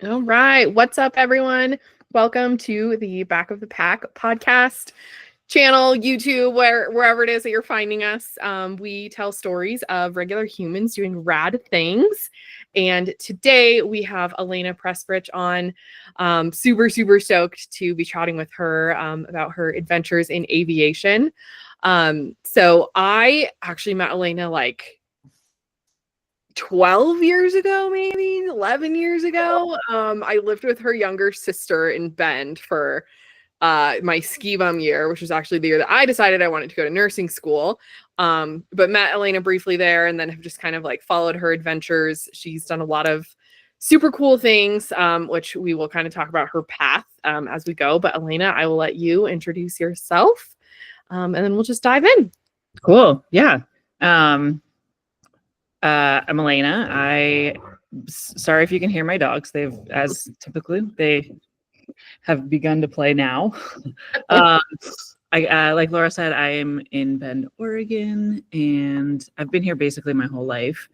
All right. What's up, everyone? Welcome to the Back of the Pack podcast channel, YouTube, wherever it is that you're finding us. We tell stories of regular humans doing rad things. And today we have Elena Pressrich on. Super stoked to be chatting with her about her adventures in aviation. So I actually met Elena like 12 years ago, maybe 11 years ago. I lived with her younger sister in Bend for my ski bum year, which was actually the year that I decided I wanted to go to nursing school. But met Elena briefly there and then have just kind of like followed her adventures. She's done a lot of super cool things, which we will kind of talk about her path as we go. But Elena, I will let you introduce yourself and then we'll just dive in. Cool. Yeah. I'm Elena. Sorry if you can hear my dogs. They have begun to play now. Like Laura said, I am in Bend, Oregon, and I've been here basically my whole life.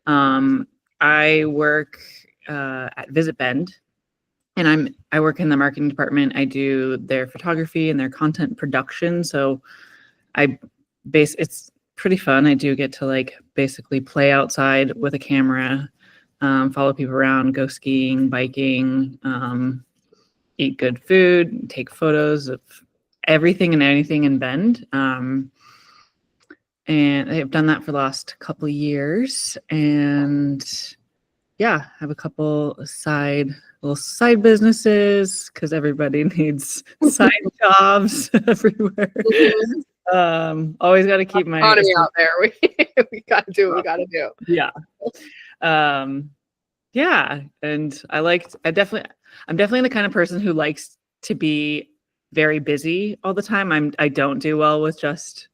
I work at Visit Bend, and I work in the marketing department. I do their photography and their content production. So it's pretty fun. I do get to like basically play outside with a camera, follow people around, go skiing, biking, eat good food, take photos of everything and anything in Bend. And I've done that for the last couple of years. And yeah, I have a couple little side businesses because everybody needs side jobs everywhere. Always got to keep my economy out there. We got to do what we got to do. Yeah. Yeah. And I'm definitely the kind of person who likes to be very busy all the time. I don't do well with just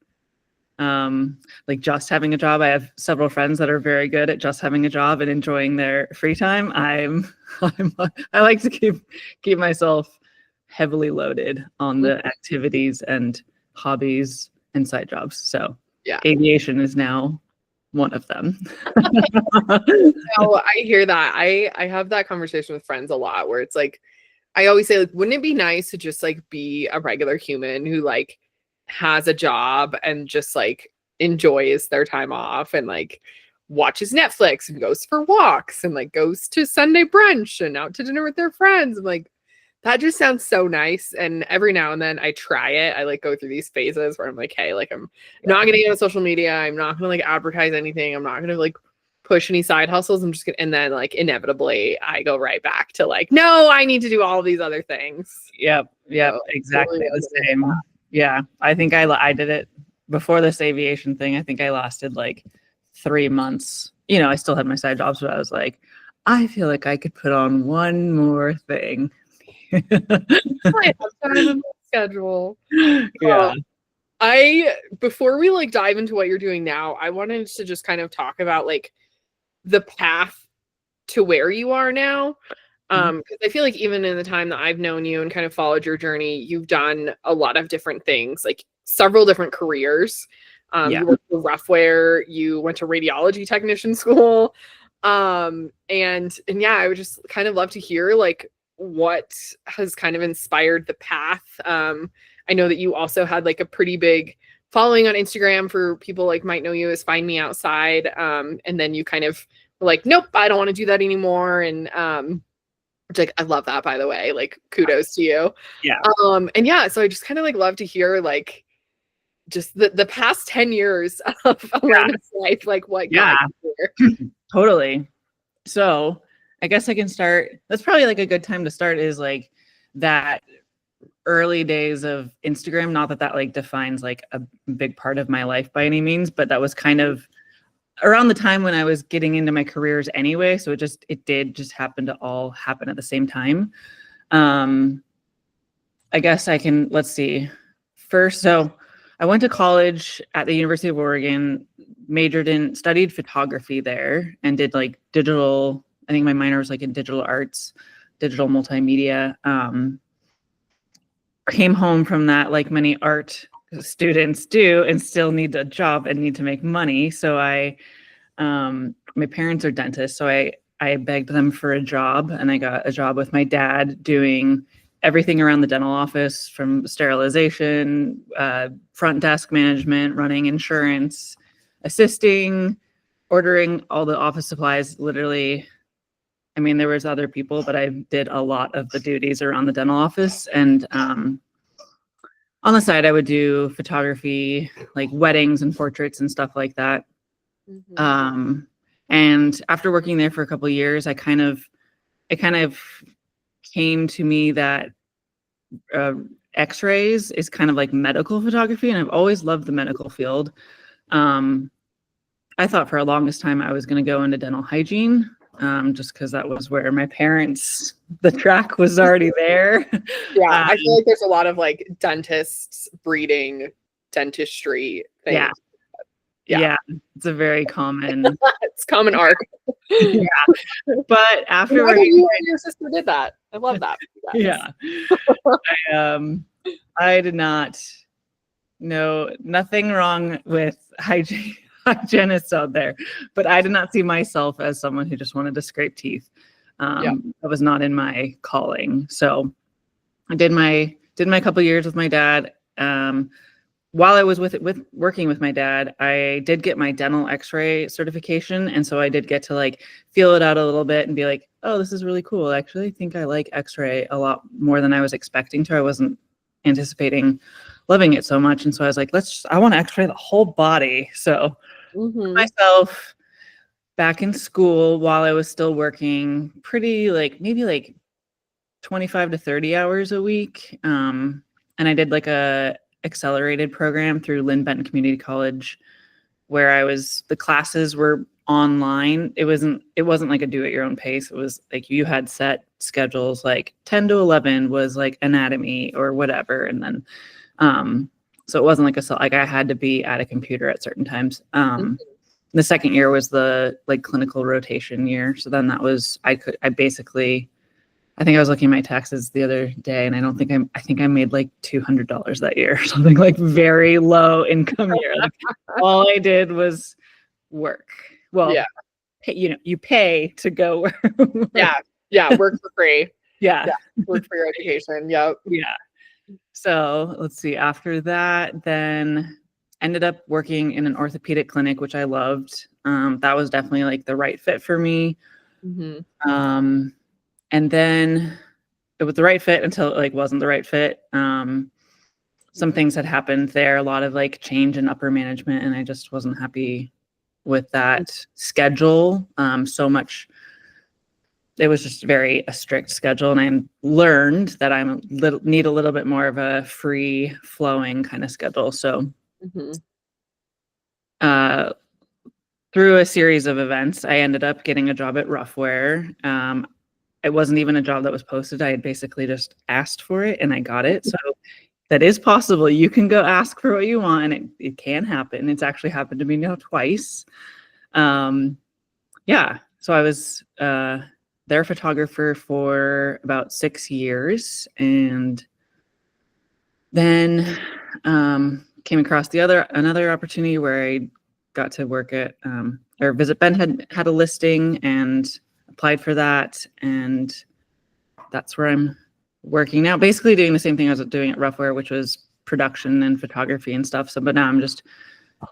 having a job. I have several friends that are very good at just having a job and enjoying their free time. I like to keep myself heavily loaded on the activities and hobbies and side jobs. So yeah, aviation is now one of them. No, I hear that. I have that conversation with friends a lot where it's like, I always say, like, wouldn't it be nice to just like be a regular human who like has a job and just like enjoys their time off and like watches Netflix and goes for walks and like goes to Sunday brunch and out to dinner with their friends. I'm like, that just sounds so nice. And every now and then I try it. I like go through these phases where I'm like, hey, like I'm not going to get on social media. I'm not going to like advertise anything. I'm not going to like push any side hustles. I'm just going to, and then like inevitably I go right back to like, no, I need to do all these other things. Yep. So, exactly totally the same. Yeah. I think I did it before this aviation thing. I think I lasted like 3 months. You know, I still had my side jobs, but I was like, I feel like I could put on one more thing. I have time in my schedule. Yeah. Before we like dive into what you're doing now, I wanted to just kind of talk about like the path to where you are now. Because I feel like even in the time that I've known you and kind of followed your journey, you've done a lot of different things, like several different careers. You worked for Roughwear, you went to radiology technician school. And yeah, I would just kind of love to hear like what has kind of inspired the path. I know that you also had like a pretty big following on Instagram for people like might know you as Find Me Outside. And then you kind of were like, nope, I don't want to do that anymore. And which like I love that, by the way, like kudos to you. Yeah. And yeah, so I just kind of like love to hear like just the past 10 years of Elena's life, like what got you here. Totally. So I guess I can start. That's probably like a good time to start is like that early days of Instagram. Not that like defines like a big part of my life by any means, but that was kind of around the time when I was getting into my careers anyway. So it did just happen to all happen at the same time. I guess let's see. First, so I went to college at the University of Oregon, studied photography there and did like digital. I think my minor was like in digital arts, digital multimedia. Came home from that like many art students do and still need a job and need to make money. So my parents are dentists. So I I begged them for a job, and I got a job with my dad doing everything around the dental office, from sterilization, front desk management, running insurance, assisting, ordering all the office supplies. Literally, I mean, there was other people, but I did a lot of the duties around the dental office. And on the side, I would do photography, like weddings and portraits and stuff like that. And after working there for a couple of years, it kind of came to me that X-rays is kind of like medical photography, and I've always loved the medical field. I thought for the longest time I was going to go into dental hygiene, just because that was where my parents, the track was already there. Yeah, I feel like there's a lot of like dentists breeding dentistry things. Yeah, it's a very common. It's common arc. Yeah, but after you and your sister did that, I love that. Yeah, I did not know, nothing wrong with hygienists out there, but I did not see myself as someone who just wanted to scrape teeth. That was not in my calling. So I did my couple years with my dad. While I was working with my dad, I did get my dental X-ray certification, and so I did get to like feel it out a little bit and be like, oh, this is really cool. Actually, I think I like X-ray a lot more than I was expecting to. I wasn't anticipating loving it so much, and so I was like, I want to X-ray the whole body. So myself back in school while I was still working, pretty like maybe like 25 to 30 hours a week, and I did like a accelerated program through Lynn Benton Community College, where the classes were online. It wasn't like a do at your own pace. It was like you had set schedules, like 10 to 11 was like anatomy or whatever. And then, so it wasn't like I had to be at a computer at certain times. The second year was the like clinical rotation year. So then that was, I think I was looking at my taxes the other day, and I think I made like $200 that year, something like very low income year. Like all I did was work. Well, you pay to go work. Work for free. Work for your education. Yep. Yeah. So let's see. After that, then ended up working in an orthopedic clinic, which I loved. That was definitely like the right fit for me. And then it was the right fit until it like wasn't the right fit. Some things had happened there, a lot of like change in upper management, and I just wasn't happy with that schedule. So much, it was just a strict schedule, and I learned that need a little bit more of a free flowing kind of schedule. So through a series of events, I ended up getting a job at Roughwear. It wasn't even a job that was posted. I had basically just asked for it and I got it. So that is possible. You can go ask for what you want, and it can happen. It's actually happened to me now twice. So I was their photographer for about 6 years, and then came across another opportunity where I got to work at or Visit Bend had a listing, and applied for that, and that's where I'm working now, basically doing the same thing I was doing at Roughwear, which was production and photography and stuff. So but now I'm just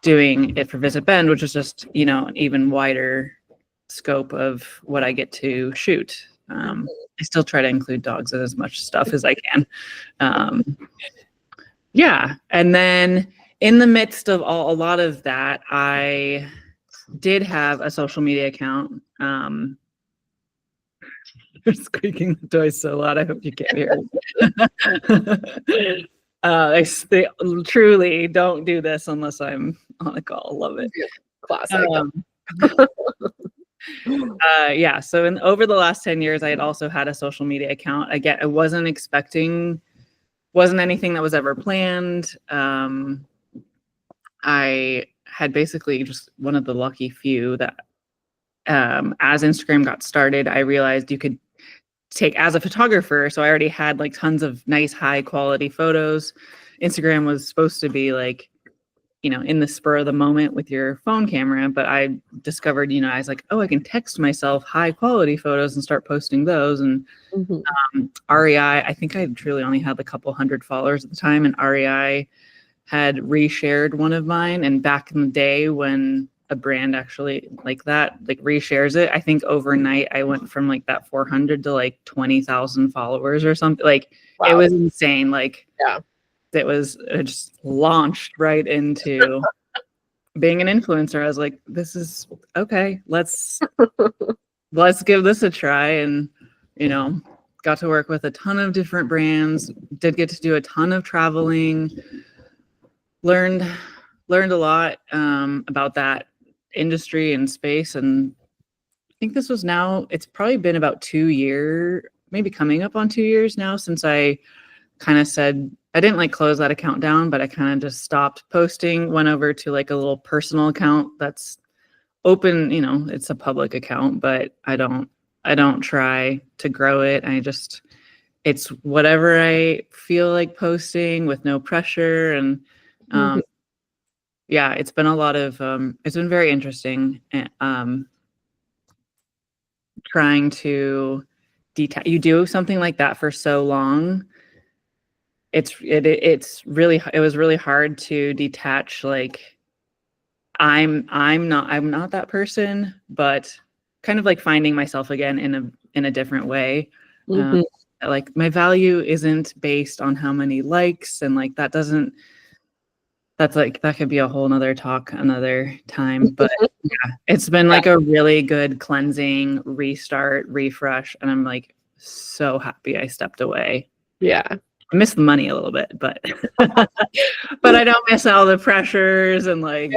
doing it for Visit Bend, which is just an even wider scope of what I get to shoot. I still try to include dogs in as much stuff as I can. And then in the midst of a lot of that, I did have a social media account. They're squeaking the toys so loud. I hope you can't hear it. They truly don't do this unless I'm on a call. Love it. Classic. So over the last 10 years, I had also had a social media account. Again, I wasn't anything that was ever planned. I had basically just one of the lucky few that as Instagram got started, I realized you could take as a photographer. So I already had like tons of nice high quality photos. Instagram was supposed to be like in the spur of the moment with your phone camera. But I discovered, I was like, oh, I can text myself high quality photos and start posting those. And REI, I think I truly only had a couple hundred followers at the time, and REI had reshared one of mine. And back in the day when a brand actually like that, like reshares it, I think overnight I went from like that 400 to like 20,000 followers or something. Like It was insane. Like, yeah, it just launched right into being an influencer. I was like, this is okay. Let's give this a try. And, got to work with a ton of different brands, did get to do a ton of traveling, learned a lot about that industry and space. And I think it's probably been about 2 years, maybe coming up on 2 years now, since I kind of said, I didn't like close that account down, but I kind of just stopped posting, went over to like a little personal account that's open, it's a public account, but I don't try to grow it. It's whatever I feel like posting with no pressure. And yeah, it's been a lot of, it's been very interesting. Trying to you do something like that for so long. It was really hard to detach. Like I'm not that person, but kind of like finding myself again in a different way. Like my value isn't based on how many likes, and like that could be a whole nother talk another time. But yeah, it's been like a really good cleansing, restart, refresh, and I'm like so happy I stepped away. Yeah. I miss the money a little bit, but but I don't miss all the pressures and like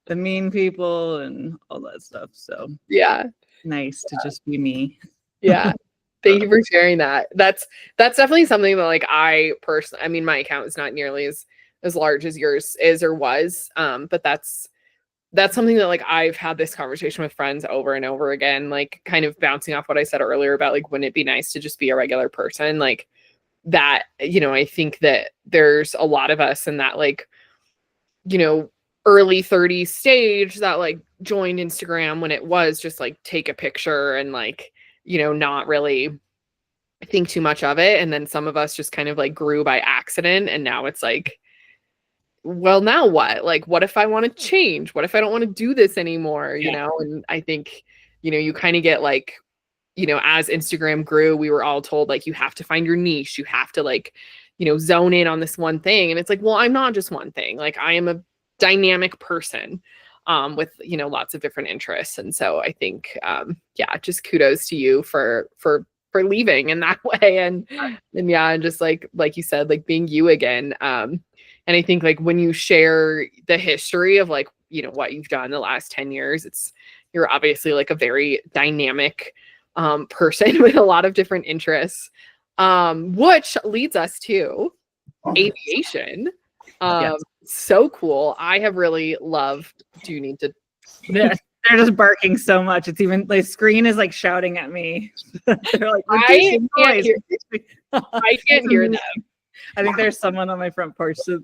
the mean people and all that stuff. So nice to just be me. Thank you for sharing that. That's definitely something that like I personally, I mean, my account is not nearly as large as yours is or was, but that's something that like I've had this conversation with friends over and over again, like kind of bouncing off what I said earlier about like, wouldn't it be nice to just be a regular person? Like that, I think that there's a lot of us in that like, early 30s stage that like joined Instagram when it was just like take a picture and like, not really think too much of it. And then some of us just kind of like grew by accident. And now it's like, well, now what? Like, what if I want to change? What if I don't want to do this anymore? And I think, you kind of get like, as Instagram grew, we were all told like, you have to find your niche. You have to like, zone in on this one thing. And it's like, well, I'm not just one thing. Like I am a dynamic person with, lots of different interests. And so I think, just kudos to you for leaving in that way. And just like you said, like being you again. And I think like when you share the history of like, what you've done the last 10 years, you're obviously like a very dynamic person with a lot of different interests, which leads us to aviation. So cool. I have really loved, do you need to? They're just barking so much. It's even the screen is like shouting at me. They're like, I can't hear them. I think there's someone on my front porch. So...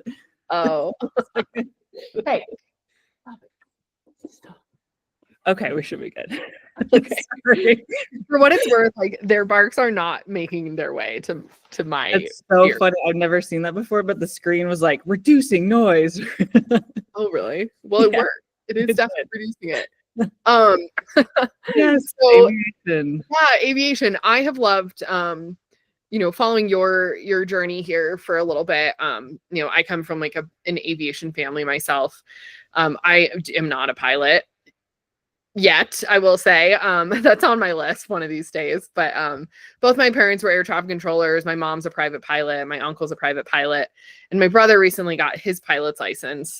Oh. Hey. Okay, we should be good. Okay. For what it's worth, like their barks are not making their way to my It's so ear. funny. I've never seen that before, but the screen was like reducing noise. Oh, really? Well, it worked. It is definitely reducing it. Yes. So, aviation. Aviation. I have loved following your journey here for a little bit. I come from like an aviation family myself. I am not a pilot yet, I will say. That's on my list one of these days. But both my parents were air traffic controllers. My mom's a private pilot. My uncle's a private pilot. And my brother recently got his pilot's license.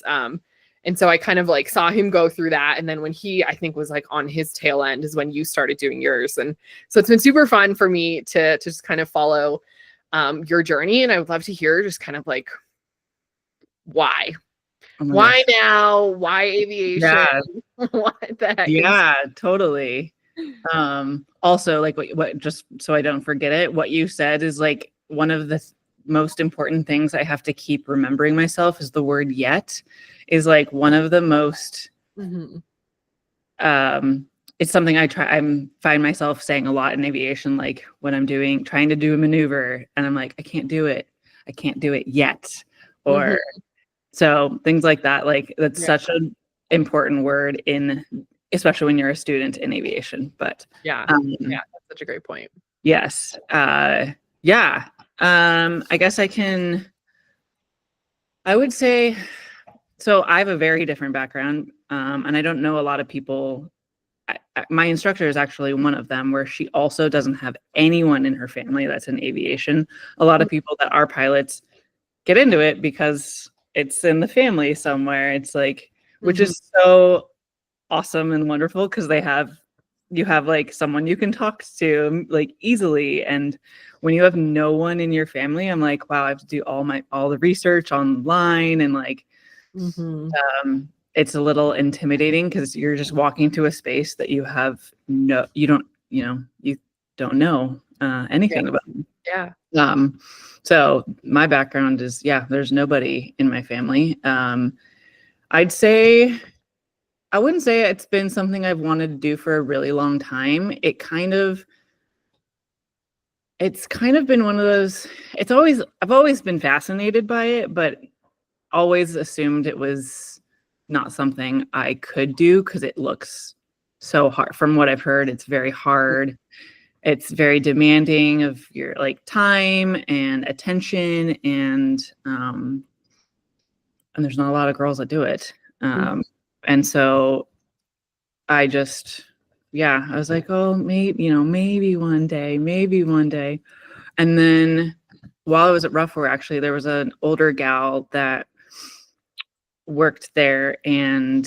And so I kind of like saw him go through that. And then when he, I think, was like on his tail end is when you started doing yours. And so it's been super fun for me to just kind of follow your journey. And I would love to hear just kind of like, why? Why now? Why aviation? Yeah. What the heck? Yeah, totally. Also, like what just so I don't forget it, what you said is like one of the most important things I have to keep remembering myself is the word yet is like one of the most it's something I find myself saying a lot in aviation, like when I'm trying to do a maneuver and I'm like, I can't do it yet. Or so things like that, like that's such an important word especially when you're a student in aviation. But that's such a great point. Yes. I guess I would say, so I have a very different background, and I don't know a lot of people. My instructor is actually one of them, where she also doesn't have anyone in her family that's in aviation. A lot of people that are pilots get into it because it's in the family somewhere. It's like, which is so awesome and wonderful because you have like someone you can talk to like easily. And when you have no one in your family, I'm like, wow, I have to do all the research online and like, it's a little intimidating because you're just walking to a space that you don't know anything about. So my background is, there's nobody in my family. I wouldn't say it's been something I've wanted to do for a really long time. It's kind of been one of those, I've always been fascinated by it, but always assumed it was not something I could do because it looks so hard. From what I've heard, it's very hard. It's very demanding of your like time and attention, and there's not a lot of girls that do it. And so I just, I was like, oh, maybe one day. And then while I was at Rough, actually, there was an older gal that worked there, and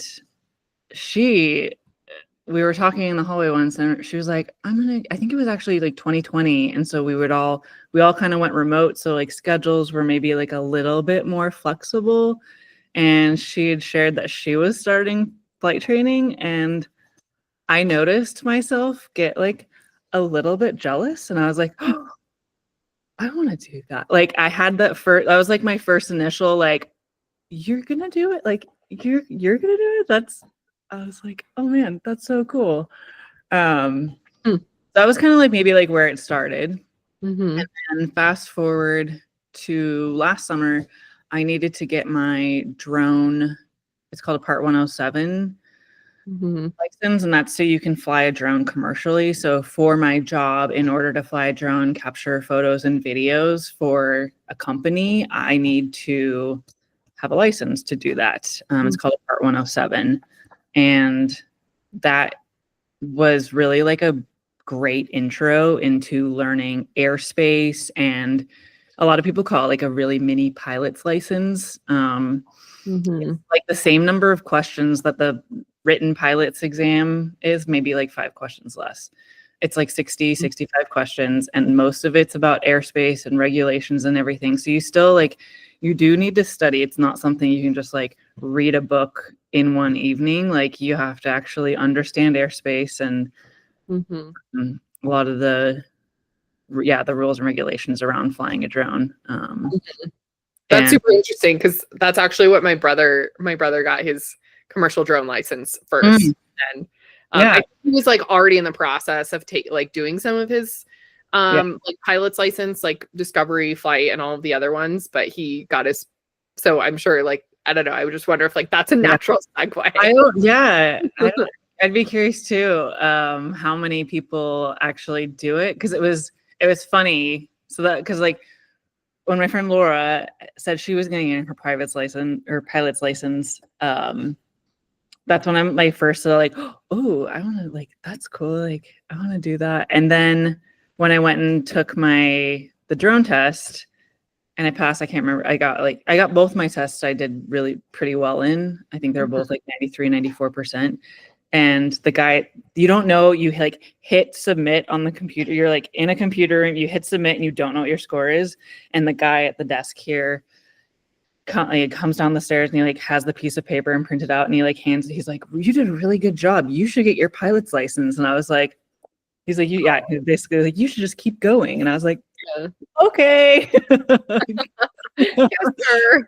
we were talking in the hallway once, and she was like, I think it was actually like 2020. And so we all kind of went remote. So like schedules were maybe like a little bit more flexible. And she had shared that she was starting flight training, and I noticed myself get like a little bit jealous, and I was like, oh, I want to do that. Like I had that was like my first initial, like, you're going to do it. Like you're going to do it. I was like, oh man, that's so cool. That was kind of like maybe like where it started. And then fast forward to last summer, I needed to get my drone. It's called a Part 107 license, and that's so you can fly a drone commercially. So for my job, in order to fly a drone, capture photos and videos for a company, I need to have a license to do that. It's called a Part 107. And that was really like a great intro into learning airspace, and a lot of people call it like a really mini pilot's license. It's like the same number of questions that the written pilot's exam is, maybe like 5 questions less. It's like 65 questions, and most of it's about airspace and regulations and everything. So you do need to study. It's not something you can just like read a book in one evening. Like you have to actually understand airspace and a lot of the rules and regulations around flying a drone. That's super interesting because that's actually what my brother got his commercial drone license first. And I think he was like already in the process of doing some of his like pilot's license, like discovery flight and all of the other ones, but he got his, so I'm sure, like, I don't know, I would just wonder if like that's a natural segue. I'd be curious too, how many people actually do it, because it was funny. So that, because like when my friend Laura said she was getting her pilot's license, that's when I'm my first like, oh, I want to, like, that's cool, like I want to do that. And then when I went and took the drone test and I passed, I can't remember, I got both my tests I did really pretty well in. I think they were both like 93, 94%. And the guy, you don't know, you like hit submit on the computer. You're like in a computer and you hit submit and you don't know what your score is. And the guy at the desk here comes down the stairs and he like has the piece of paper and printed out and he like hands it. He's like, you did a really good job. You should get your pilot's license. And I was like, He's like, he's basically like, you should just keep going. And I was like, Yeah. okay. Yes, sir.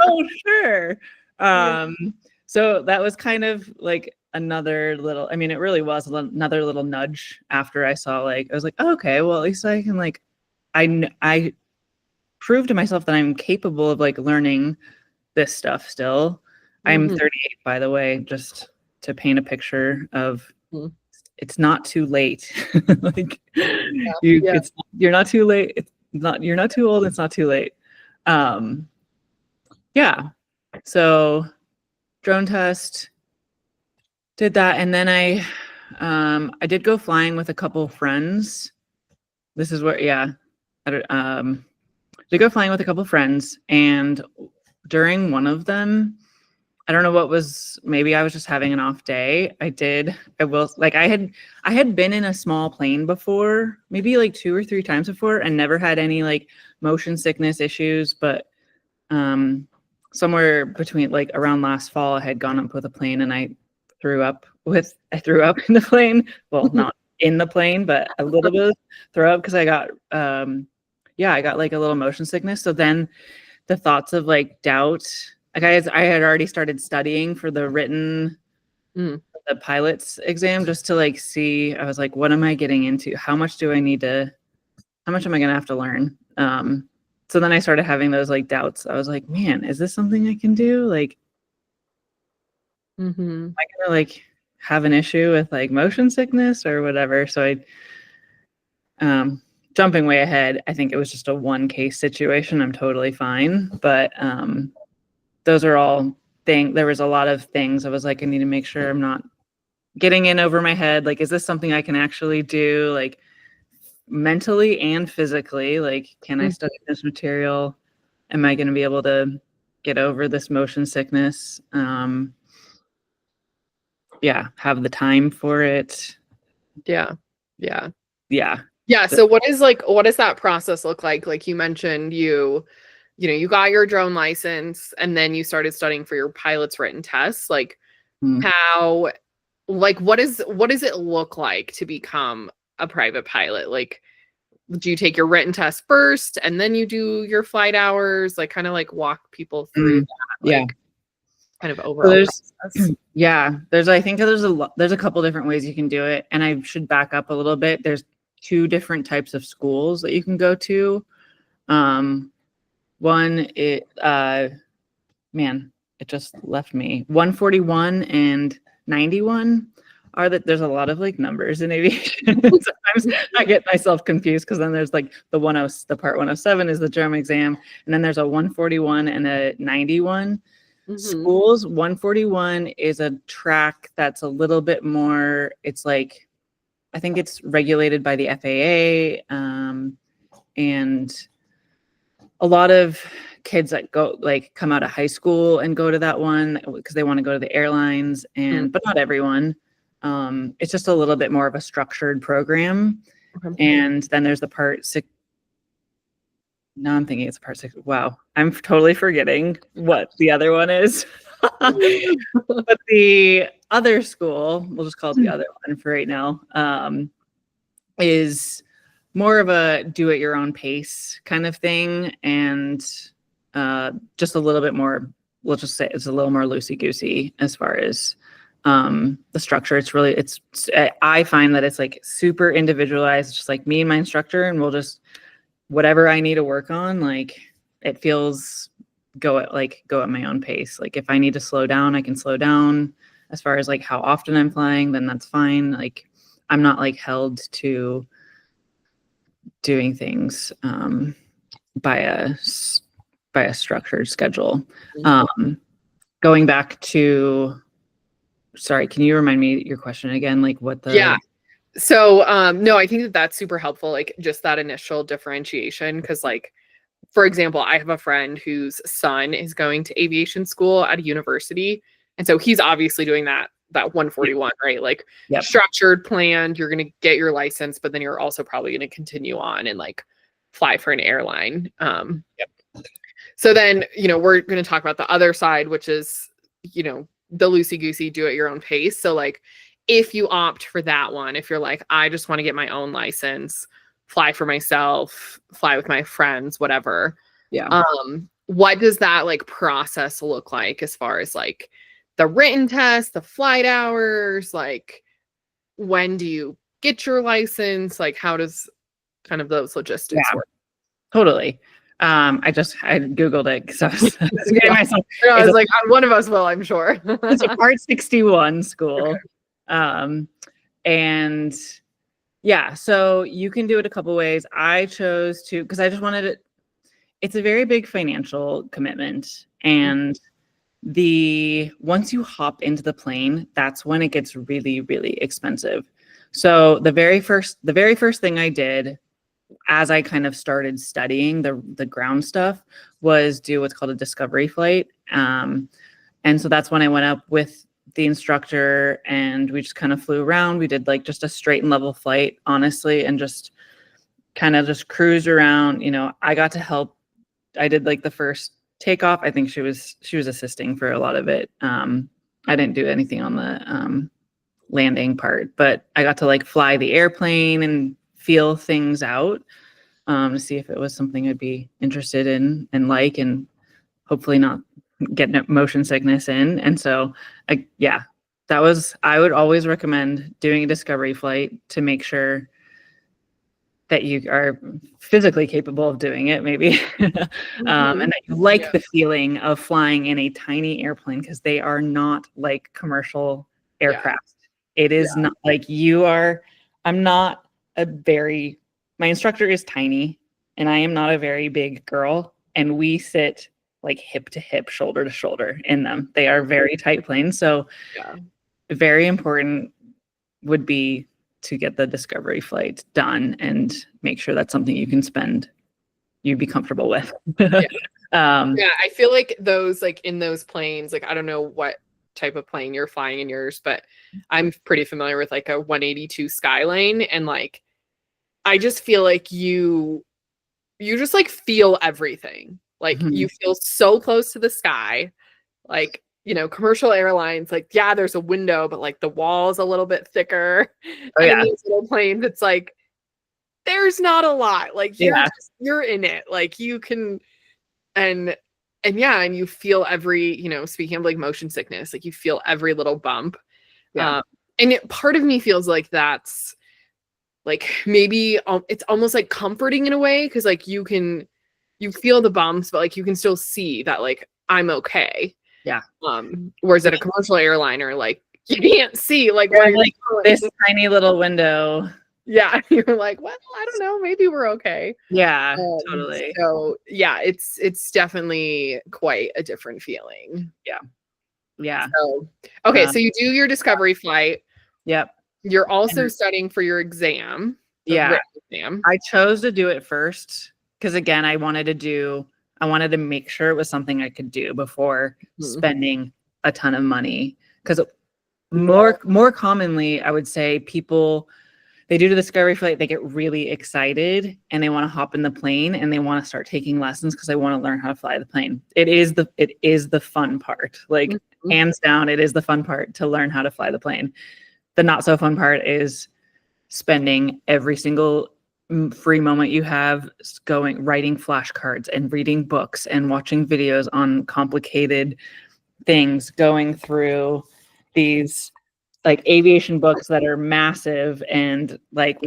Oh, sure. Yeah. So that was kind of like another little, I mean, it really was another little nudge after I saw, like, I was like, oh, okay, well, at least I can, like, I prove to myself that I'm capable of like learning this stuff still. I'm 38, by the way, just to paint a picture of it's not too late. Like you're not too late. You're not too old. It's not too late. Yeah. So drone test, did that, and then I did go flying with a couple of friends. This is where did go flying with a couple of friends, and during one of them, I don't know what was, maybe I was just having an off day. I had been in a small plane before, maybe like 2 or 3 times before, and never had any like motion sickness issues, but somewhere between like around last fall, I had gone up with a plane and I threw up in the plane. Well, not in the plane, but a little bit of throw up because I got like a little motion sickness. So then the thoughts of like doubt, like I had already started studying for the written the pilot's exam just to like see. I was like, what am I getting into? How much am I gonna have to learn? So then I started having those like doubts. I was like, man, is this something I can do? Like, am I gonna like have an issue with like motion sickness or whatever? So jumping way ahead, I think it was just a one case situation. I'm totally fine. But those are all things. There was a lot of things. I was like, I need to make sure I'm not getting in over my head. Like, is this something I can actually do? Like, mentally and physically, like, can I study this material? Am I going to be able to get over this motion sickness? Have the time for it. Yeah. So So what does that process look like? Like you mentioned, you got your drone license and then you started studying for your pilot's written tests. Like how, like, what does it look like to become a private pilot? Like, do you take your written test first and then you do your flight hours? Like, kind of like walk people through that. Like, kind of overall process. I think there's a couple different ways you can do it, and I should back up a little bit. There's 2 different types of schools that you can go to. One, it just left me. 141 and 91 are that there's a lot of like numbers in aviation. Sometimes I get myself confused because then there's like the part 107 is the German exam, and then there's a 141 and a 91. Schools. 141 is a track that's a little bit more, it's like, I think it's regulated by the FAA, and a lot of kids that come out of high school and go to that one because they want to go to the airlines, but not everyone. It's just a little bit more of a structured program. And then there's the part 6. Now I'm thinking it's part 6. Wow, I'm totally forgetting what the other one is. But the other school, we'll just call it the other one for right now, is more of a do-at-your-own pace kind of thing, and just a little bit more, we'll just say it's a little more loosey-goosey as far as the structure. I find that it's like super individualized, just like me and my instructor, and we'll just, whatever I need to work on, like it feels go at my own pace. Like if I need to slow down, I can slow down. As far as like how often I'm flying, then that's fine. Like I'm not like held to doing things by a structured schedule. Going back to, sorry, can you remind me your question again? Like what the So no, I think that's super helpful, like just that initial differentiation, because like, for example, I have a friend whose son is going to aviation school at a university, and so he's obviously doing that 141, right? Like structured, planned, you're going to get your license, but then you're also probably going to continue on and like fly for an airline. So then, we're going to talk about the other side, which is, the loosey-goosey, do at your own pace. So like, if you opt for that one, if you're like, I just want to get my own license, fly for myself, fly with my friends, whatever. Yeah. What does that like process look like as far as like the written test, the flight hours, like when do you get your license? Like how does kind of those logistics work? Totally. I Googled it because I was getting myself. I was like, one of us will, I'm sure. It's a Part 61 school. Okay. And yeah, so you can do it a couple ways. I chose to, because I just wanted it. It's a very big financial commitment. And once you hop into the plane, that's when it gets really, really expensive. So the very first thing I did as I kind of started studying the ground stuff was do what's called a discovery flight. And so that's when I went up with the instructor and we just kind of flew around. We did like just a straight and level flight, honestly, and just kind of just cruised around. You know, I got to help. I did like the first takeoff. I think she was assisting for a lot of it. I didn't do anything on the landing part, but I got to like fly the airplane and feel things out to see if it was something I'd be interested in and like, and hopefully not get motion sickness in. And so, I would always recommend doing a discovery flight to make sure that you are physically capable of doing it, maybe, and that you like the feeling of flying in a tiny airplane, because they are not like commercial aircraft. It is not like you are. I'm not my instructor is tiny and I am not a very big girl, and we sit like hip to hip, shoulder to shoulder in them. They are very tight planes. So very important would be to get the discovery flight done and make sure that's something you'd be comfortable with. I feel like those, like in those planes, like I don't know what type of plane you're flying in yours, but I'm pretty familiar with like a 182 Skyline, and like I just feel like you just like feel everything. Like you feel so close to the sky. Like, you know, commercial airlines, like, yeah, there's a window, but like the wall's a little bit thicker. And these little planes, it's like there's not a lot. Like you're in it. Like you can and you feel every, you know, speaking of like motion sickness, like you feel every little bump. And part of me feels like that's like maybe it's almost like comforting in a way, because like you feel the bumps, but like you can still see that like I'm okay. Whereas at a commercial airliner, like you can't see like where you're like this tiny little window. You're like, well, I don't know, maybe we're okay. Totally. So it's definitely quite a different feeling. So okay, so you do your discovery flight. You're also studying for your exam. Exam. I chose to do it first because again, I wanted to make sure it was something I could do before spending a ton of money. Because more commonly, I would say people, they do the discovery flight, they get really excited and they want to hop in the plane and they want to start taking lessons because they want to learn how to fly the plane. It is the fun part. Like hands down, it is the fun part to learn how to fly the plane. The not so fun part is spending every single free moment you have writing flashcards and reading books and watching videos on complicated things, going through these like aviation books that are massive and like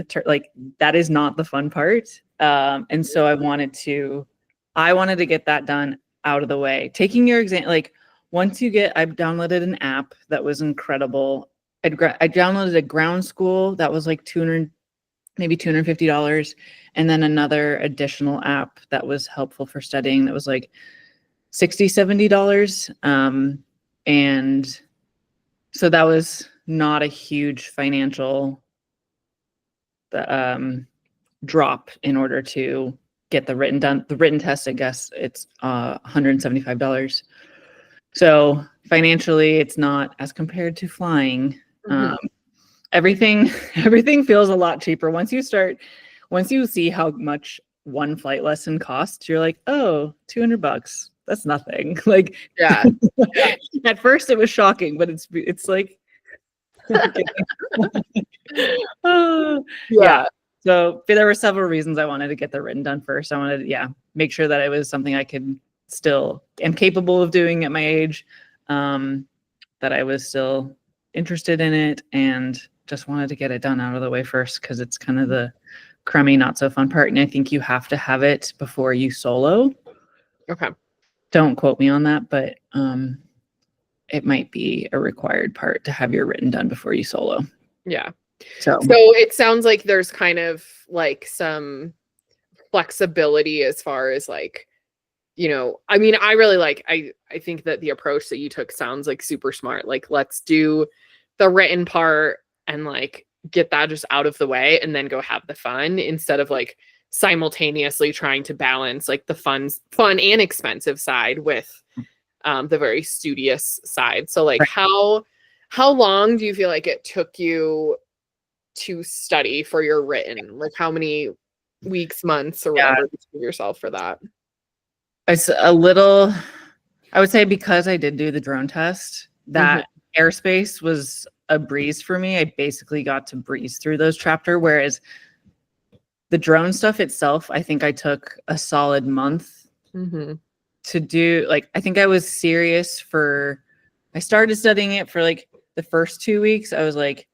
that is not the fun part. And so I wanted to get that done out of the way. Taking your exam, like once you get, I've downloaded an app that was incredible. I downloaded a ground school that was like maybe $250, and then another additional app that was helpful for studying that was like $60-$70. And so that was not a huge financial drop in order to get the written done. The written test, I guess it's $175. So financially, it's not as compared to flying. Everything feels a lot cheaper once you see how much one flight lesson costs. You're like, oh, $200. That's nothing. Like, at first it was shocking, but it's like Yeah. So there were several reasons I wanted to get the written done first. I wanted to, make sure that it was something I could still am capable of doing at my age, that I was still interested in it, and just wanted to get it done out of the way first because it's kind of the crummy, not so fun part. And I think you have to have it before you solo. Okay. Don't quote me on that, but it might be a required part to have your written done before you solo. Yeah. So it sounds like there's kind of like some flexibility as far as like, I mean, I really like, I think that the approach that you took sounds like super smart. Like, let's do the written part and like get that just out of the way and then go have the fun, instead of like simultaneously trying to balance like the fun and expensive side with the very studious side. So like, how long do you feel like it took you to study for your written? Like, how many weeks, months, or whatever you give yourself for that? It's a little, I would say, because I did do the drone test, that airspace was a breeze for me. I basically got to breeze through those chapter, whereas the drone stuff itself, I think I took a solid month to do. Like, I think I was serious I started studying it for like the first 2 weeks. I was like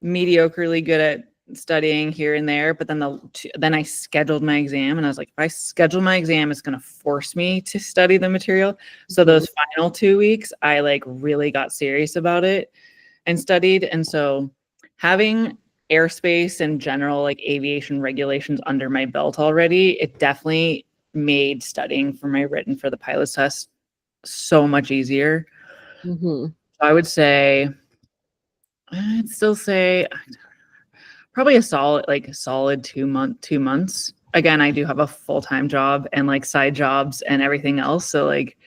mediocrely good at studying here and there, but then I scheduled my exam, and I was like, if I schedule my exam, it's going to force me to study the material. So those final 2 weeks, I like really got serious about it and studied. And so having airspace and general like aviation regulations under my belt already, it definitely made studying for my written for the pilot's test so much easier. I would say, I'd still say probably a solid 2 months. Again, I do have a full-time job and like side jobs and everything else. So like,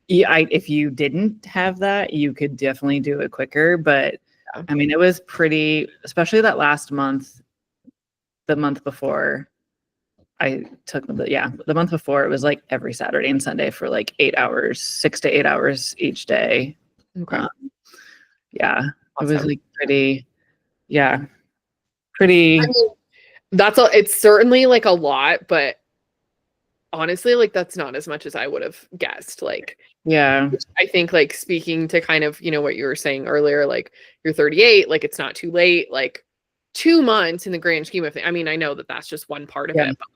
if you didn't have that, you could definitely do it quicker. But I mean, it was pretty, especially that last month, the month before I took the month before, it was like every Saturday and Sunday for like 8 hours, 6 to 8 hours each day. Okay. Awesome. It was like pretty. I mean, it's certainly like a lot, but honestly, like that's not as much as I would have guessed. Like, I think like speaking to kind of, what you were saying earlier, like you're 38, like it's not too late, like 2 months in the grand scheme of things. I mean, I know that that's just one part of it, but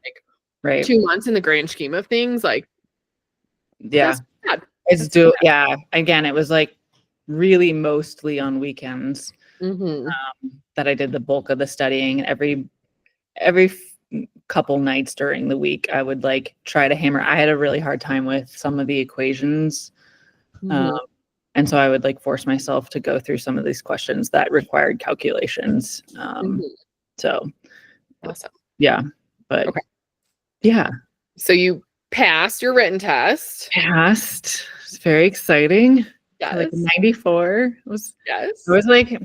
like 2 months in the grand scheme of things, like, again, it was like really mostly on weekends that I did the bulk of the studying. Every couple nights during the week, I would like try to hammer. I had a really hard time with some of the equations. And so I would like force myself to go through some of these questions that required calculations. So awesome. But so you passed your written test. It's very exciting. Like 94 was it was like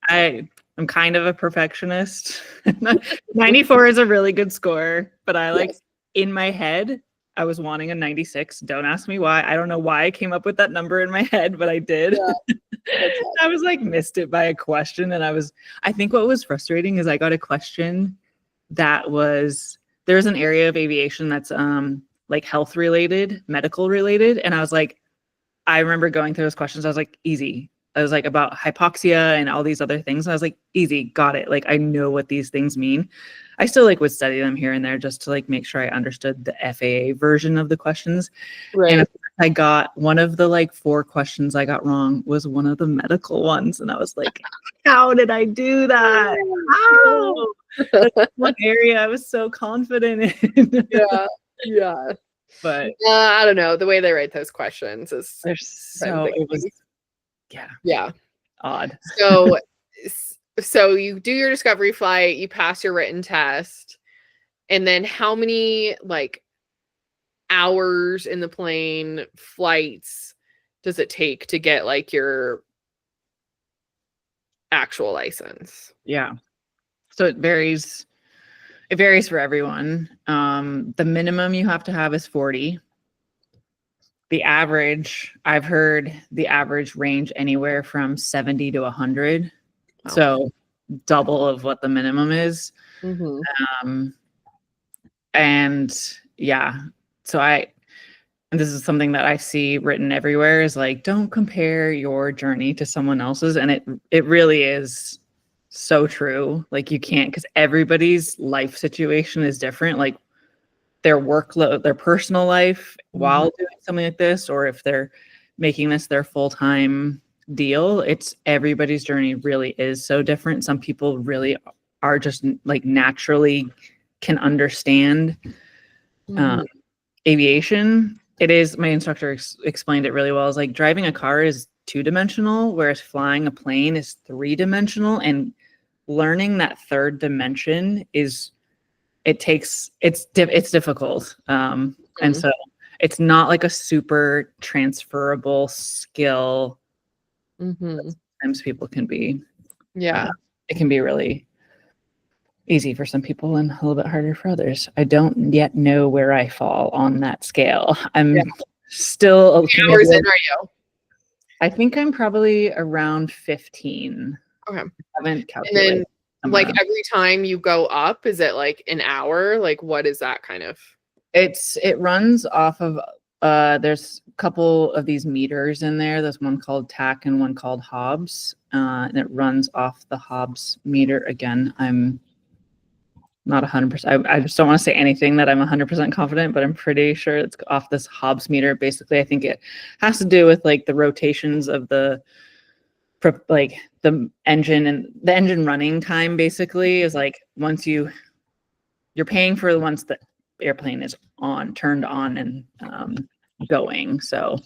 I'm kind of a perfectionist. 94 is a really good score, but I like in my head I was wanting a 96. Don't ask me why. I don't know why I came up with that number in my head, but I did. I was like missed it by a question, and I think what was frustrating is I got a question that there's an area of aviation that's like health related, medical related, and I was like, I remember going through those questions. I was like, easy. I was like about hypoxia and all these other things. And I was like, easy, got it. Like, I know what these things mean. I still like would study them here and there just to like make sure I understood the FAA version of the questions. And I got one of the like 4 questions I got wrong was one of the medical ones. And I was like, how did I do that? How? That's one area I was so confident in. But I don't know. The way they write those questions is odd. So you do your discovery flight, you pass your written test, and then how many like hours in the plane, flights does it take to get like your actual license? So it varies. It varies for everyone. The minimum you have to have is 40. The average, I've heard the average range anywhere from 70 to 100. Wow. So double of what the minimum is. Mm-hmm. Um, and yeah, so and this is something that I see written everywhere is like, don't compare your journey to someone else's. And it really is so true. Like you can't, because everybody's life situation is different. Like their workload, their personal life while doing something like this, or if they're making this their full-time deal, it's everybody's journey really is so different. Some people really are just like naturally can understand aviation. It is, my instructor explained it really well. It's like driving a car is two-dimensional, whereas flying a plane is three-dimensional, and learning that third dimension is it's difficult. And so it's not like a super transferable skill. Sometimes people can be, it can be really easy for some people and a little bit harder for others. I don't yet know where I fall on that scale. I'm still. How many hours in are you? I think I'm probably around 15. Okay. I haven't calculated. And then, like every time you go up, is it like an hour? Like, what is that kind of? It runs off of. There's a couple of these meters in there. There's one called TAC and one called Hobbs, and it runs off the Hobbs meter. Again, I'm not 100%. I just don't want to say anything that I'm 100% confident, but I'm pretty sure it's off this Hobbs meter. Basically, I think it has to do with like the rotations of the engine, and the engine running time basically is like once you're paying for once the airplane is turned on and going. So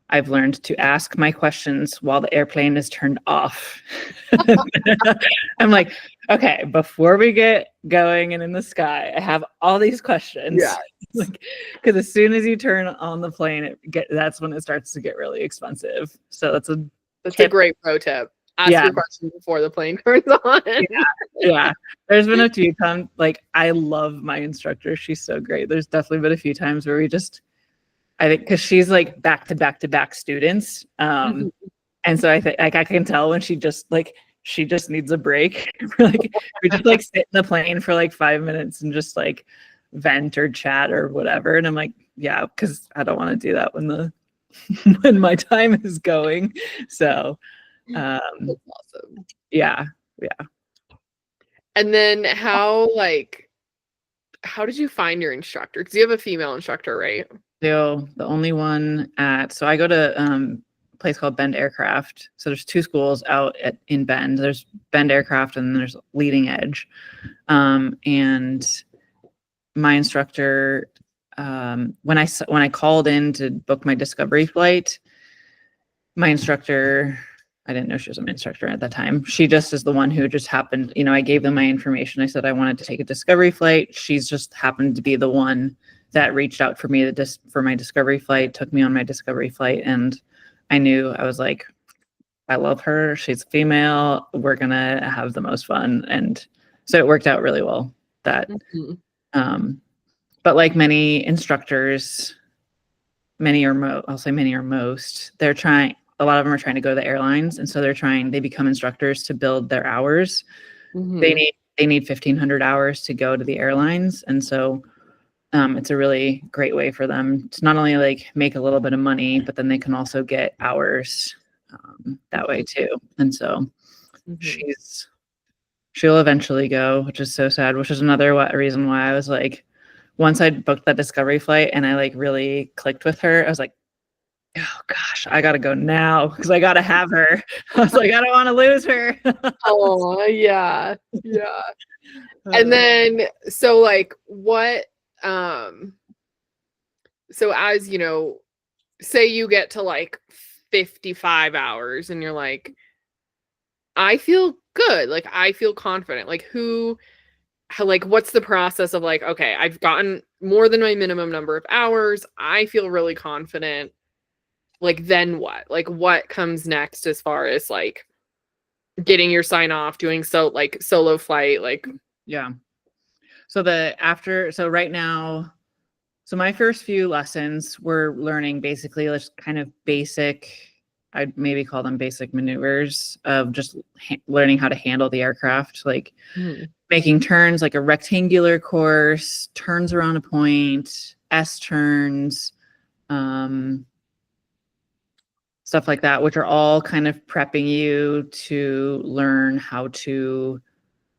I've learned to ask my questions while the airplane is turned off. I'm like, okay, before we get going and in the sky, I have all these questions. Yeah. Like, because as soon as you turn on the plane, that's when it starts to get really expensive. So that's a great pro tip. Ask your questions before the plane turns on. Yeah. There's been a few times, like, I love my instructor. She's so great. There's definitely been a few times where I think because she's like back to back to back students. And so I think like I can tell when she just needs a break. Like we just like sit in the plane for like 5 minutes and just like vent or chat or whatever. And I'm like, yeah, because I don't want to do that when my time is going. So That's awesome. Yeah. And then how did you find your instructor? Because you have a female instructor, right? So the only one so I go to a place called Bend Aircraft. So there's two schools out in Bend. There's Bend Aircraft and there's Leading Edge. And my instructor, when I called in to book my discovery flight, my instructor, I didn't know she was an instructor at that time. She just is the one who just happened, I gave them my information. I said I wanted to take a discovery flight. She's just happened to be the one that reached out for me for my discovery flight, took me on my discovery flight. And I knew, I was like, I love her. She's female. We're going to have the most fun. And so it worked out really well but like many instructors, I'll say many or most, a lot of them are trying to go to the airlines. And so they become instructors to build their hours. They need 1,500 hours to go to the airlines. And so it's a really great way for them to not only like make a little bit of money, but then they can also get hours that way too. And so she'll eventually go, which is so sad, which is another reason why I was like, once I booked that discovery flight and I like really clicked with her, I was like, oh gosh, I gotta go now because I gotta have her. I was like, I don't want to lose her. Oh yeah. And then so like what so as say you get to like 55 hours and you're like, I feel good, like I feel confident, like what's the process of like, okay, I've gotten more than my minimum number of hours, I feel really confident, like then what, like what comes next as far as like getting your sign off, doing solo flight, like so right now, so my first few lessons we're learning basically just kind of basic I'd maybe call them basic maneuvers of just learning how to handle the aircraft, like making turns, like a rectangular course, turns around a point, S turns, stuff like that, which are all kind of prepping you to learn how to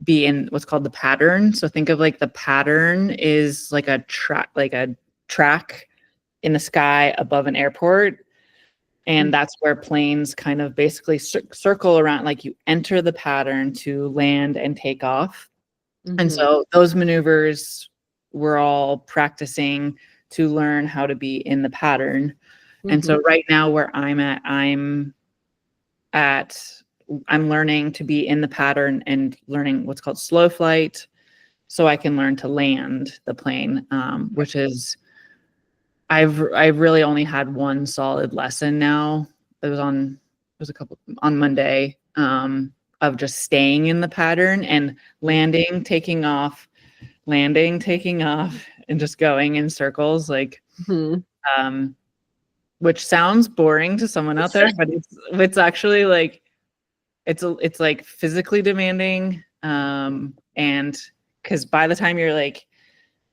be in what's called the pattern. So think of like the pattern is like a track in the sky above an airport. And that's where planes kind of basically circle around, like you enter the pattern to land and take off. And so those maneuvers we're all practicing to learn how to be in the pattern. And so right now where I'm learning to be in the pattern and learning what's called slow flight, so I can learn to land the plane, which is I've really only had one solid lesson now. It was on Monday, of just staying in the pattern and landing, taking off, and just going in circles, like which sounds boring to someone out there, but it's actually like it's like physically demanding, and because by the time you're like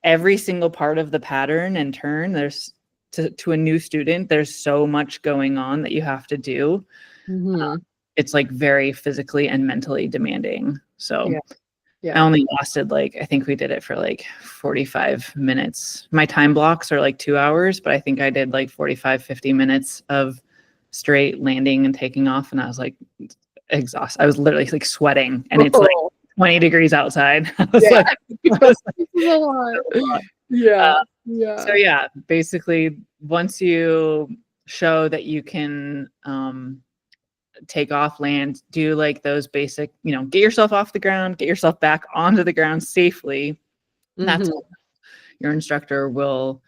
every single part of the pattern and turn, there's to a new student, there's so much going on that you have to do. It's like very physically and mentally demanding. So I only lasted I think we did it for like 45 minutes. My time blocks are like 2 hours, but I think I did like 45, 50 minutes of straight landing and taking off. And I was like exhausted. I was literally like sweating, and it's like 20 degrees outside. I was So yeah, basically once you show that you can take off, land, do like those basic, get yourself off the ground, get yourself back onto the ground safely. That's when your instructor will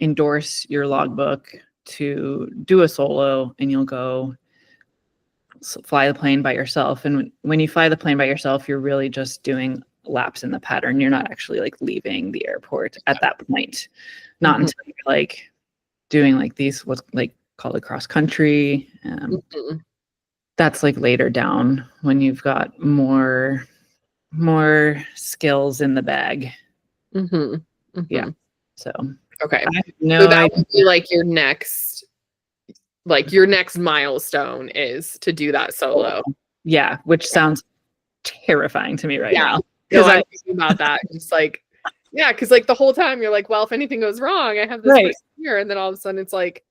endorse your logbook to do a solo, and you'll go fly the plane by yourself. And when you fly the plane by yourself, you're really just doing laps in the pattern. You're not actually like leaving the airport at that point. Not until you're like doing like these what's like called a cross country. That's like later down when you've got more skills in the bag. Yeah. So okay. So that would be like your next milestone is to do that solo. Yeah, which sounds terrifying to me right now. Because I'm thinking about that. Just like, because like the whole time you're like, well, if anything goes wrong, I have this person here. And then all of a sudden it's like,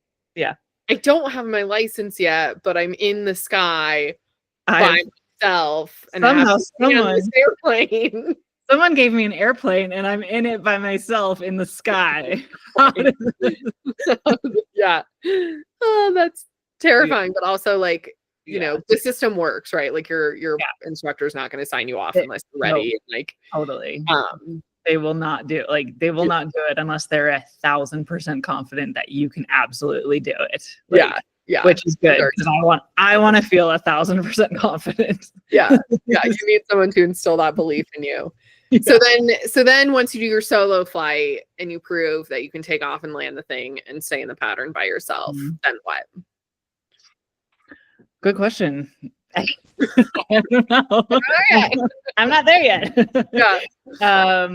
I don't have my license yet, but I'm in the sky by myself. And I have to be on this airplane. Someone gave me an airplane and I'm in it by myself in the sky. Oh, that's terrifying. But also like, the system works, right? Like your instructor's not going to sign you off unless you're ready. Like totally. They will not do not do it unless they're 1,000% confident that you can absolutely do it. Which is good because I want to feel 1,000% confident. You need someone to instill that belief in you. So then once you do your solo flight and you prove that you can take off and land the thing and stay in the pattern by yourself, then what? Good question. I don't know. I'm not there yet. I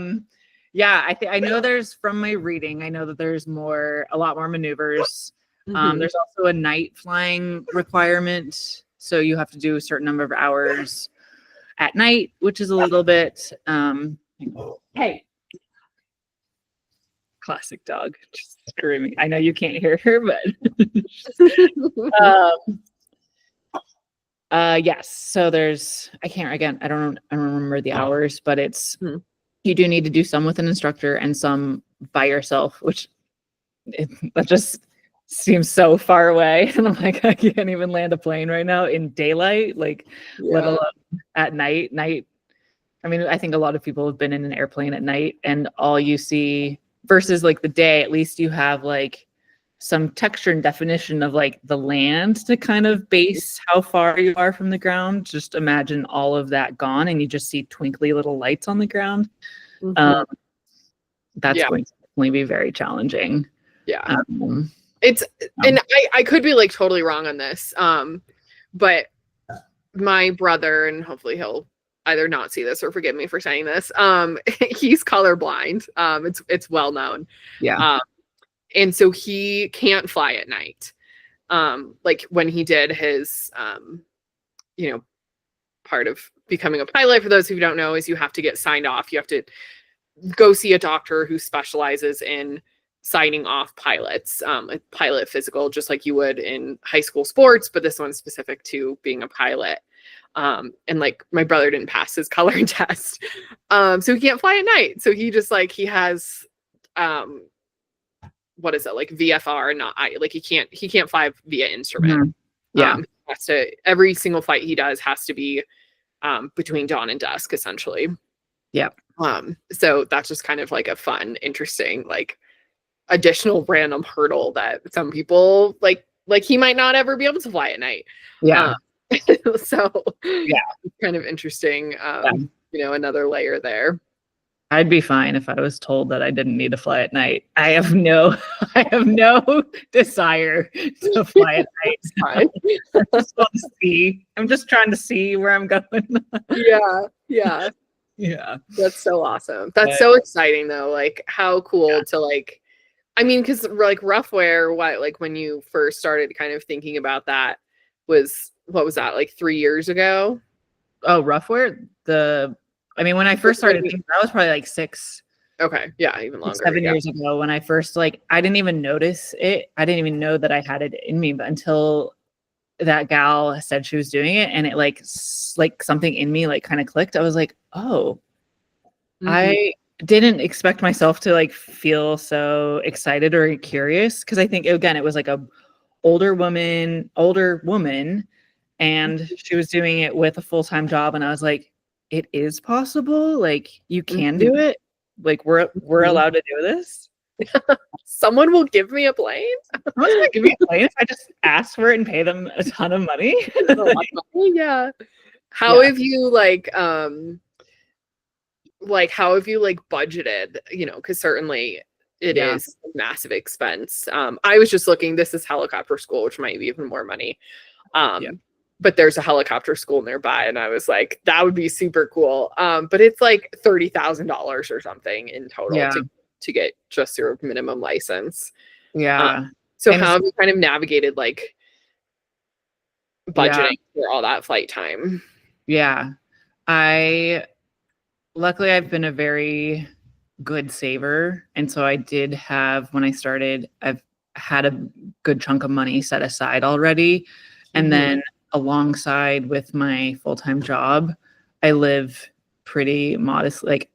know there's, from my reading, I know that there's a lot more maneuvers. There's also a night flying requirement. So you have to do a certain number of hours at night, which is a little bit, hey, classic dog, just screaming. I know you can't hear her, but yes. So there's, I don't remember the hours, but it's, you do need to do some with an instructor and some by yourself, which that just seems so far away. And I'm like, I can't even land a plane right now in daylight, let alone at night. I mean, I think a lot of people have been in an airplane at night and all you see versus like the day, at least you have like some texture and definition of like the land to kind of base how far you are from the ground. Just imagine all of that gone and you just see twinkly little lights on the ground. That's going to definitely be very challenging. It's and I could be like totally wrong on this. But my brother, and hopefully he'll either not see this or forgive me for saying this. He's colorblind. It's well known. Yeah. And so he can't fly at night. Like when he did his you know, part of becoming a pilot, for those who don't know, is you have to get signed off. You have to go see a doctor who specializes in signing off pilots, a pilot physical, just like you would in high school sports, but this one's specific to being a pilot. And like my brother didn't pass his coloring test. So he can't fly at night. So he just like, he has, what is it? Like VFR, not like he can't fly via instrument. Mhm. Yeah. Has to, every single flight he does has to be between dawn and dusk, essentially. Yeah. So that's just kind of like a fun, interesting, like additional random hurdle that some people like he might not ever be able to fly at night. Yeah. So Yeah. it's kind of interesting. You know, another layer there. I'd be fine if I was told that I didn't need to fly at night. I have no desire to fly at night. I just want to see. I'm just trying to see where I'm going. Yeah. Yeah. That's so awesome. That's so exciting though. Like how cool to like, I mean, because like Roughwear, like when you first started kind of thinking about that was, what was that, like 3 years ago? Oh, Roughwear? When I first started, that was probably like 6. Okay. Yeah. Even longer. 7 years ago when I first, like, I didn't even notice it. I didn't even know that I had it in me, but until that gal said she was doing it and it like something in me like kind of clicked. I was like, oh, I didn't expect myself to like feel so excited or curious. Cause I think again, it was like a older woman, and she was doing it with a full-time job. And I was like, it is possible. Like you can do it. Like we're allowed to do this. Someone will give me a plane. Someone's gonna give me a plane if I just ask for it and pay them a ton of money. Yeah. How have you how have you like budgeted, you know, because certainly it is a massive expense. I was just looking, this is helicopter school, which might be even more money. But there's a helicopter school nearby, and I was like, that would be super cool. But it's like $30,000 or something in total to get just your minimum license. So how have you kind of navigated like budgeting for all that flight time? Luckily I've been a very good saver, and so I did have, when I started, I've had a good chunk of money set aside already, and then alongside with my full-time job, I live pretty modest. Like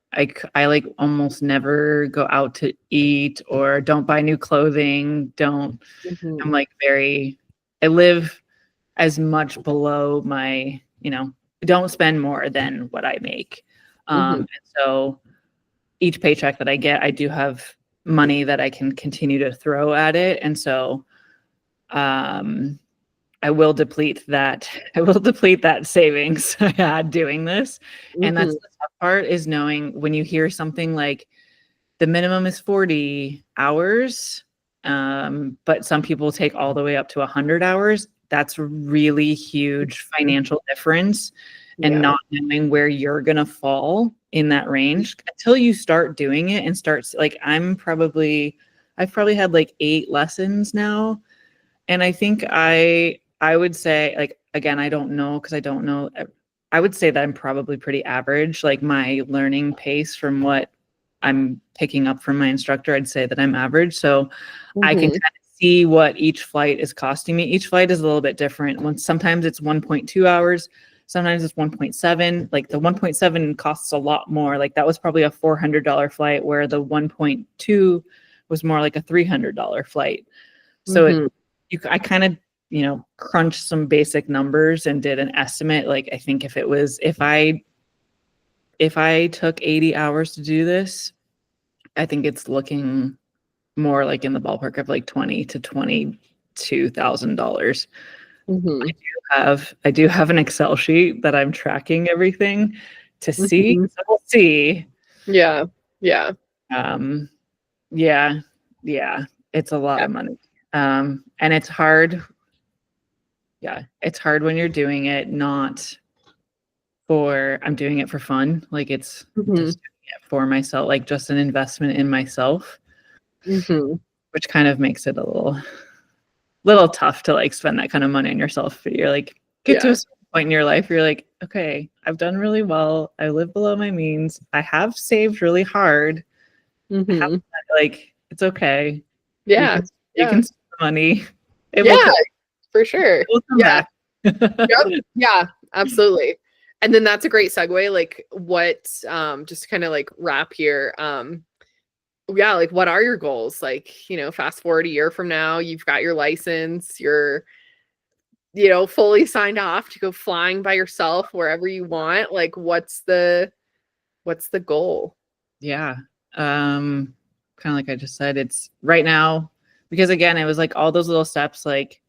I like almost never go out to eat or don't buy new clothing. I'm like I live as much below my, don't spend more than what I make. And so each paycheck that I get, I do have money that I can continue to throw at it. And so, I will deplete that savings I had doing this. And that's the tough part, is knowing when you hear something like the minimum is 40 hours, but some people take all the way up to 100 hours. That's a really huge financial difference. And not knowing where you're going to fall in that range until you start doing it and like, I've probably had like 8 lessons now. And I think I would say, like, again, I don't know, because I don't know. I would say that I'm probably pretty average. Like my learning pace from what I'm picking up from my instructor, I'd say that I'm average. So I can kind of see what each flight is costing me. Each flight is a little bit different. Sometimes it's 1.2 hours. Sometimes it's 1.7. Like the 1.7 costs a lot more. Like that was probably a $400 flight, where the 1.2 was more like a $300 flight. So I kind of, crunched some basic numbers and did an estimate. Like, I think if I took 80 hours to do this, I think it's looking more like in the ballpark of like $20,000 to $22,000. I do have an Excel sheet that I'm tracking everything to see. So we'll see. Yeah. It's a lot of money. And it's hard. Yeah, it's hard when you're doing it not I'm doing it for fun. Like it's Mhm. just doing it for myself, like just an investment in myself, Mhm. which kind of makes it a little tough to like spend that kind of money on yourself. But you're like, get to a Yeah. certain point in your life, you're like, okay, I've done really well. I live below my means. I have saved really hard. I have Mhm. like, it's okay. You Yeah. can you Yeah. can spend the money. It will Yeah, come, for sure. it will come Yeah. back. Yep. Yeah, absolutely. And then that's a great segue. Like what just to kind of like wrap here. Yeah, like what are your goals? Like, fast forward a year from now, you've got your license, you're, fully signed off to go flying by yourself wherever you want. Like what's the goal? Yeah. Kind of like I just said, it's right now because again, it was like all those little steps. Like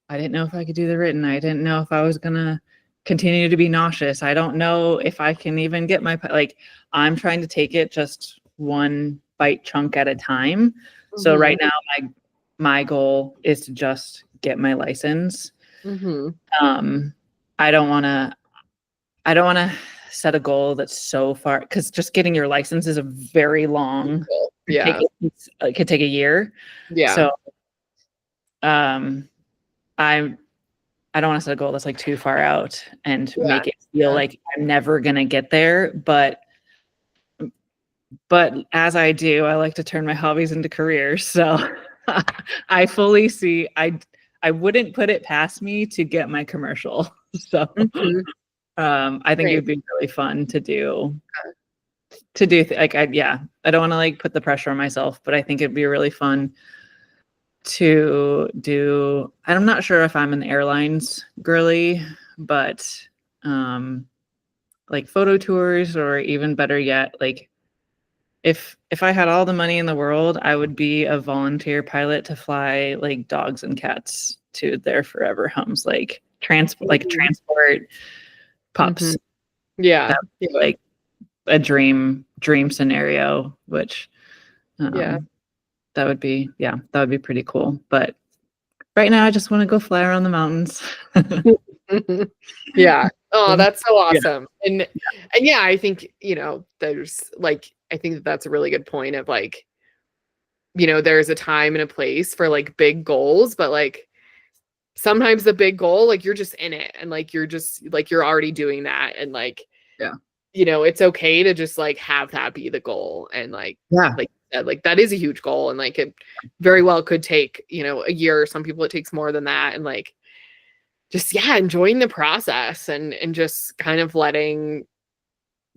I didn't know if I could do the written. I didn't know if I was gonna continue to be nauseous. I don't know if I can even get like I'm trying to take it just one bite chunk at a time. So right Mhm. now my goal is to just get my license. Mhm. Um I don't want to set a goal that's so far because just getting your license is a very long Yeah. it could take a year. Yeah. So um I I don't want to set a goal that's like too far out and Yeah. make it feel Yeah. like I'm never gonna get there. But as I do, I like to turn my hobbies into careers. So I fully see I wouldn't put it past me to get my commercial. So Mhm. I think it Right. would be really fun like I don't want to like put the pressure on myself, but I think it'd be really fun to do. I'm not sure if I'm an airlines girly, but um like photo tours, or even better yet, like if I had all the money in the world, I would be a volunteer pilot to fly like dogs and cats to their forever homes, like Mhm. transport pups. Mhm. Yeah. That would be Yeah. like a dream scenario, which Yeah. um that would be pretty cool. But right now I just want to go fly around the mountains. Yeah. Oh, that's so Yeah. awesome. And yeah, I think, there's like I think that that's a really good point of like, there's a time and a place for like big goals, but like sometimes the big goal, like you're just in it and like you're just like you're already doing that and like, Yeah. it's okay to just like have that be the goal and Yeah. like you said, like that is a huge goal and like it very well could take, a year. Some people it takes more than that and like just yeah, enjoying the process and just kind of letting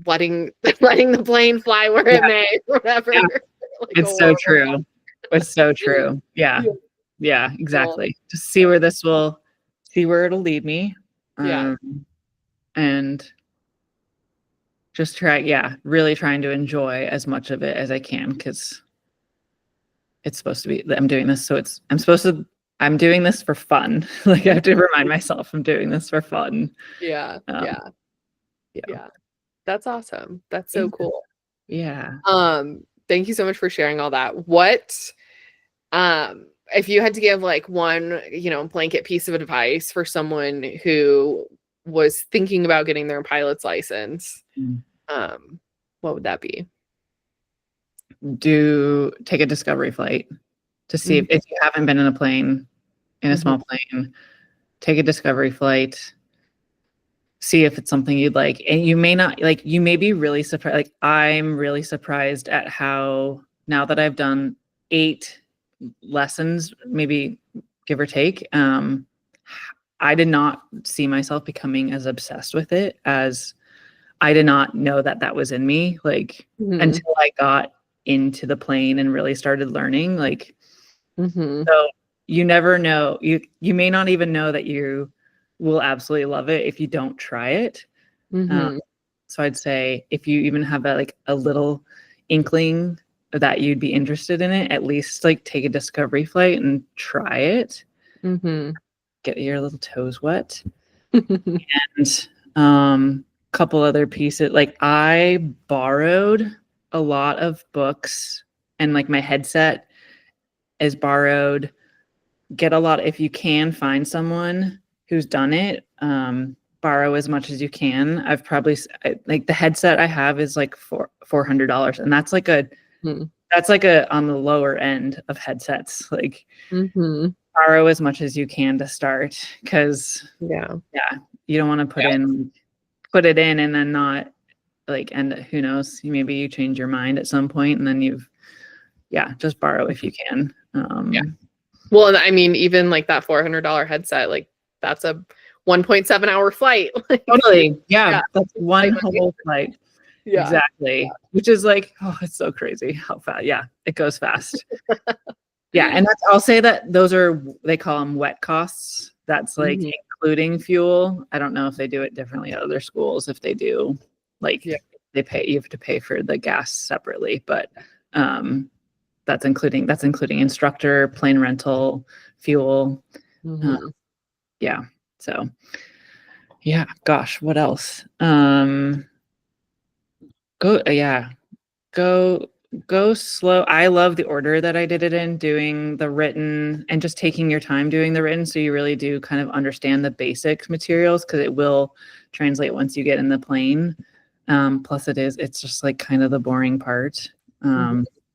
letting the plane fly where Yeah. it may or whatever. Yeah. Like a It's so horrible true. It's so true. Yeah. yeah. Yeah, Well, exactly. Just see where it'll lead me. yeah. And just really trying to enjoy as much of it as I can because it's supposed to be I'm doing this. So I'm doing this for fun. Like I have to remind myself I'm doing this for fun. Yeah. Um, Yeah. yeah. Yeah. That's awesome. That's Yeah. so cool. Yeah. Thank you so much for sharing all that. If you had to give like one, blanket piece of advice for someone who was thinking about getting their pilot's license, Mm. um, what would that be? Take a discovery flight to see Mhm. if you haven't been in a plane, in a Mhm. small plane, take a discovery flight, see if it's something you'd like. And you may not like, you may be really surprised. Like I'm really surprised at how now that I've done 8 lessons, maybe give or take, I did not see myself becoming as obsessed with it as I did not know that that was in me. Like Mhm. until I got into the plane and really started learning, like, Mhm. so you never know. You may not even know that you will absolutely love it if you don't try it. Um, Mhm. so I'd say if you even have a little inkling that you'd be interested in it, at least like take a discovery flight and try it. Mhm. Get your little toes wet. And couple other pieces. Like I borrowed a lot of books and like my headset is borrowed. get a lot. If you can find someone who's done it, borrow as much as you can. I've probably like the headset I have is like $400, and that's like a on the lower end of headsets. Like borrow as much as you can to start, because you don't want to put it in and then not like, and who knows, maybe you change your mind at some point, and then just borrow if you can. Well, I mean, even like that $400 headset, like that's a 1.7 hour flight. Totally. Yeah. That's one whole flight. Yeah. Exactly. Which is like, oh, it's so crazy how fast. Yeah. It goes fast. Yeah. And I'll say that those are, they call them wet costs. That's like including fuel. I don't know if they do it differently at other schools. If they do, like you have to pay for the gas separately, but that's including instructor, plane rental, fuel. So gosh, what else? Go slow. I love the order that I did it in, doing the written and just taking your time doing the written, so you really do kind of understand the basic materials, because it will translate once you get in the plane. Plus it's just like kind of the boring part.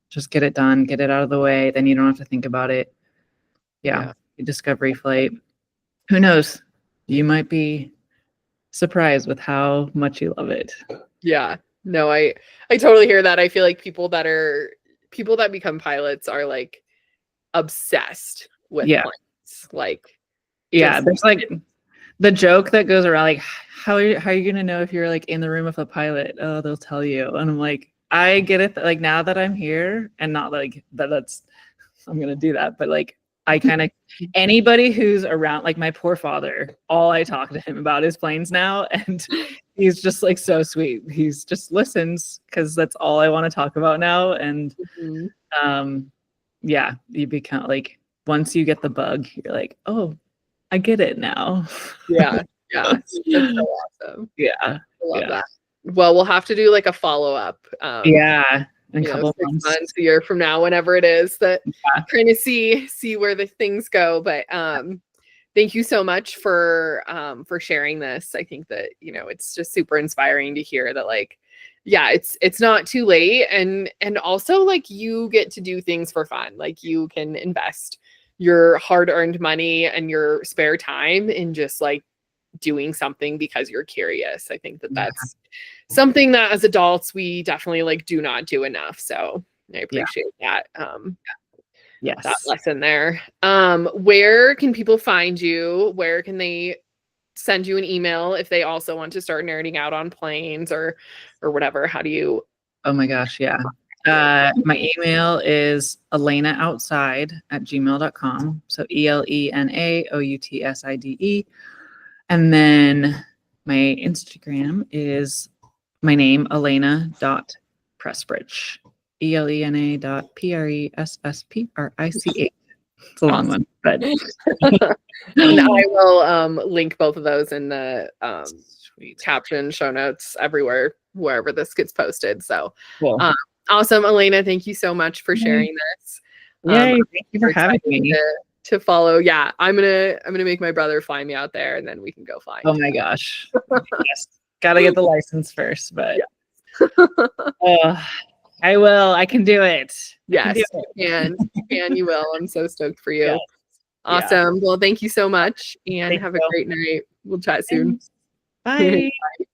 Just get it done, get it out of the way, then you don't have to think about it. Discovery flight, who knows, you might be surprised with how much you love it. No, I totally hear that. I feel like people that become pilots are like obsessed with planes. Like there's like the joke that goes around, like, how are you gonna know if you're like in the room with a pilot? Oh, they'll tell you. And I'm like, I get it, like, now that I'm here, and not like that's I'm gonna do that, but like I kind of, anybody who's around, like my poor father, all I talk to him about is planes now, and he's just like so sweet. He's just listens, because that's all I want to talk about now. And you become like, once you get the bug, you're like, oh, I get it now. That's so awesome. I love that. Well, we'll have to do like a follow-up. In a couple 6 months, a year from now, whenever it is, that kind of see where the things go. But thank you so much for sharing this. I think that, it's just super inspiring to hear that, like, it's not too late, and also like you get to do things for fun. Like you can invest your hard-earned money and your spare time in just like doing something because you're curious. I think that that's something that as adults we definitely like do not do enough. So I appreciate that. That lesson there. Where can people find you? Where can they send you an email if they also want to start nerding out on planes or whatever? How do you? Oh my gosh. Yeah. My email is elenaoutside@gmail.com. So ELENAOUTSIDE. And then my Instagram is my name, Elena.Pressbridge. ELENA.PRESSPRICH. It's a long one, but and I will link both of those in the caption, show notes, everywhere, wherever this gets posted. So awesome, Elena. Thank you so much for sharing this. Thank you for having me. To follow. I'm gonna make my brother fly me out there, and then we can go fly. Oh my gosh. Yes. Gotta get the license first, but I will. I can do it. Yes, you can. You will. I'm so stoked for you. Yes. Awesome. Well, thank you so much, and have a great night. We'll chat soon. Bye. Bye.